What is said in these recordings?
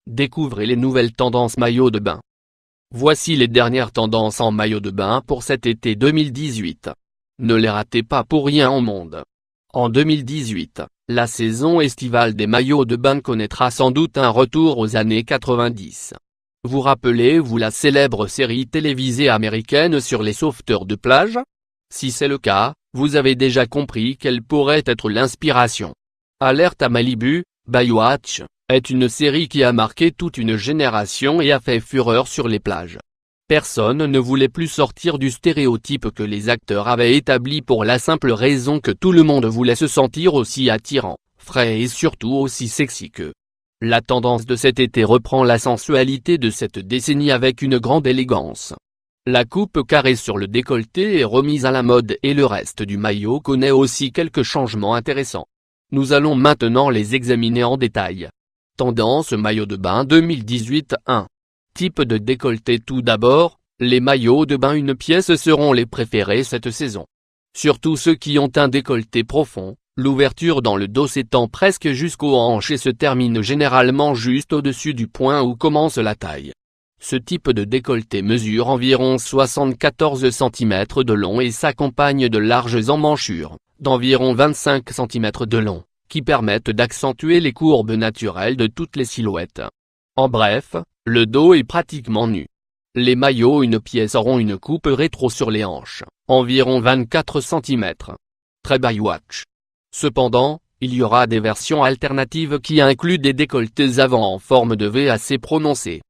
Découvrez les nouvelles tendances maillot de bain. Voici les dernières tendances en maillot de bain pour cet été 2018. Ne les ratez pas pour rien au monde. En 2018, la saison estivale des maillots de bain connaîtra sans doute un retour aux années 90. Vous rappelez-vous la célèbre série télévisée américaine sur les sauveteurs de plage? Si c'est le cas, vous avez déjà compris quelle pourrait être l'inspiration. Alerte à Malibu, Baywatch, est une série qui a marqué toute une génération et a fait fureur sur les plages. Personne ne voulait plus sortir du stéréotype que les acteurs avaient établi pour la simple raison que tout le monde voulait se sentir aussi attirant, frais et surtout aussi sexy qu'eux. La tendance de cet été reprend la sensualité de cette décennie avec une grande élégance. La coupe carrée sur le décolleté est remise à la mode et le reste du maillot connaît aussi quelques changements intéressants. Nous allons maintenant les examiner en détail. Tendance maillot de bain 2018 1. Type de décolleté. Tout d'abord, les maillots de bain une pièce seront les préférés cette saison. Surtout ceux qui ont un décolleté profond, l'ouverture dans le dos s'étend presque jusqu'aux hanches et se termine généralement juste au-dessus du point où commence la taille. Ce type de décolleté mesure environ 74 cm de long et s'accompagne de larges emmanchures, d'environ 25 cm de long, qui permettent d'accentuer les courbes naturelles de toutes les silhouettes. En bref, le dos est pratiquement nu. Les maillots une pièce auront une coupe rétro sur les hanches, environ 24 cm. Très Baywatch. Cependant, il y aura des versions alternatives qui incluent des décolletés avant en forme de V assez prononcée.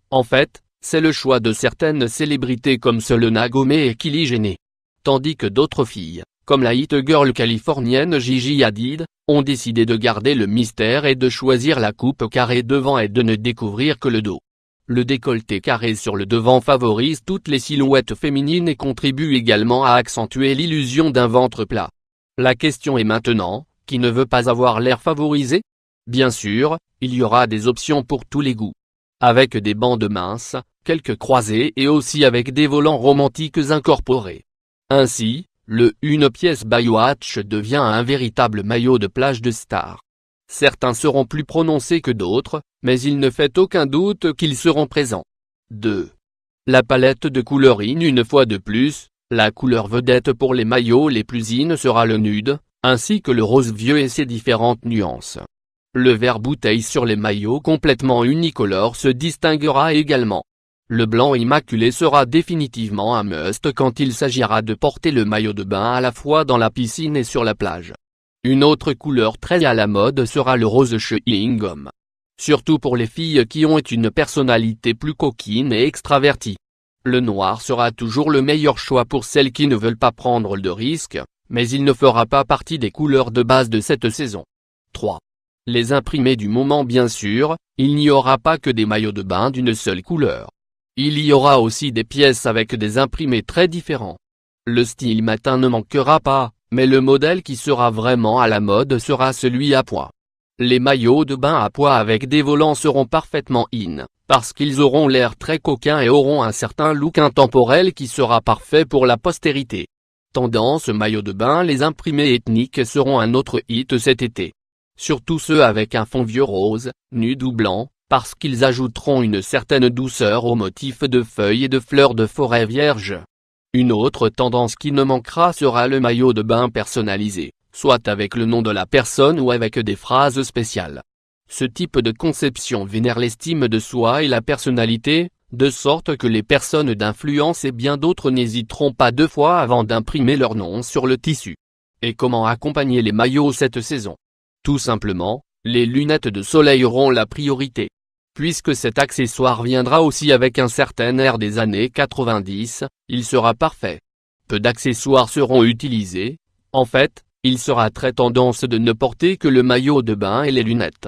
En fait, c'est le choix de certaines célébrités comme Selena Gomez et Kylie Jenner. Tandis que d'autres filles, comme la hit girl californienne Gigi Hadid, ont décidé de garder le mystère et de choisir la coupe carrée devant et de ne découvrir que le dos. Le décolleté carré sur le devant favorise toutes les silhouettes féminines et contribue également à accentuer l'illusion d'un ventre plat. La question est maintenant, qui ne veut pas avoir l'air favorisé? Bien sûr, il y aura des options pour tous les goûts. Avec des bandes minces, quelques croisées et aussi avec des volants romantiques incorporés. Ainsi, le une pièce Baywatch devient un véritable maillot de plage de star. Certains seront plus prononcés que d'autres, mais il ne fait aucun doute qu'ils seront présents. 2. La palette de couleurs in. Une fois de plus, la couleur vedette pour les maillots les plus in sera le nude, ainsi que le rose vieux et ses différentes nuances. Le vert bouteille sur les maillots complètement unicolores se distinguera également. Le blanc immaculé sera définitivement un must quand il s'agira de porter le maillot de bain à la fois dans la piscine et sur la plage. Une autre couleur très à la mode sera le rose chewing gum. Surtout pour les filles qui ont une personnalité plus coquine et extravertie. Le noir sera toujours le meilleur choix pour celles qui ne veulent pas prendre de risques, mais il ne fera pas partie des couleurs de base de cette saison. 3. Les imprimés du moment. Bien sûr, il n'y aura pas que des maillots de bain d'une seule couleur. Il y aura aussi des pièces avec des imprimés très différents. Le style matin ne manquera pas, mais le modèle qui sera vraiment à la mode sera celui à pois. Les maillots de bain à pois avec des volants seront parfaitement in, parce qu'ils auront l'air très coquins et auront un certain look intemporel qui sera parfait pour la postérité. Tendance maillot de bain. Les imprimés ethniques seront un autre hit cet été. Surtout ceux avec un fond vieux rose, nude ou blanc, parce qu'ils ajouteront une certaine douceur aux motifs de feuilles et de fleurs de forêt vierge. Une autre tendance qui ne manquera sera le maillot de bain personnalisé, soit avec le nom de la personne ou avec des phrases spéciales. Ce type de conception vénère l'estime de soi et la personnalité, de sorte que les personnes d'influence et bien d'autres n'hésiteront pas deux fois avant d'imprimer leur nom sur le tissu. Et comment accompagner les maillots cette saison? Tout simplement, les lunettes de soleil auront la priorité. Puisque cet accessoire viendra aussi avec un certain air des années 90, il sera parfait. Peu d'accessoires seront utilisés. En fait, il sera très tendance de ne porter que le maillot de bain et les lunettes.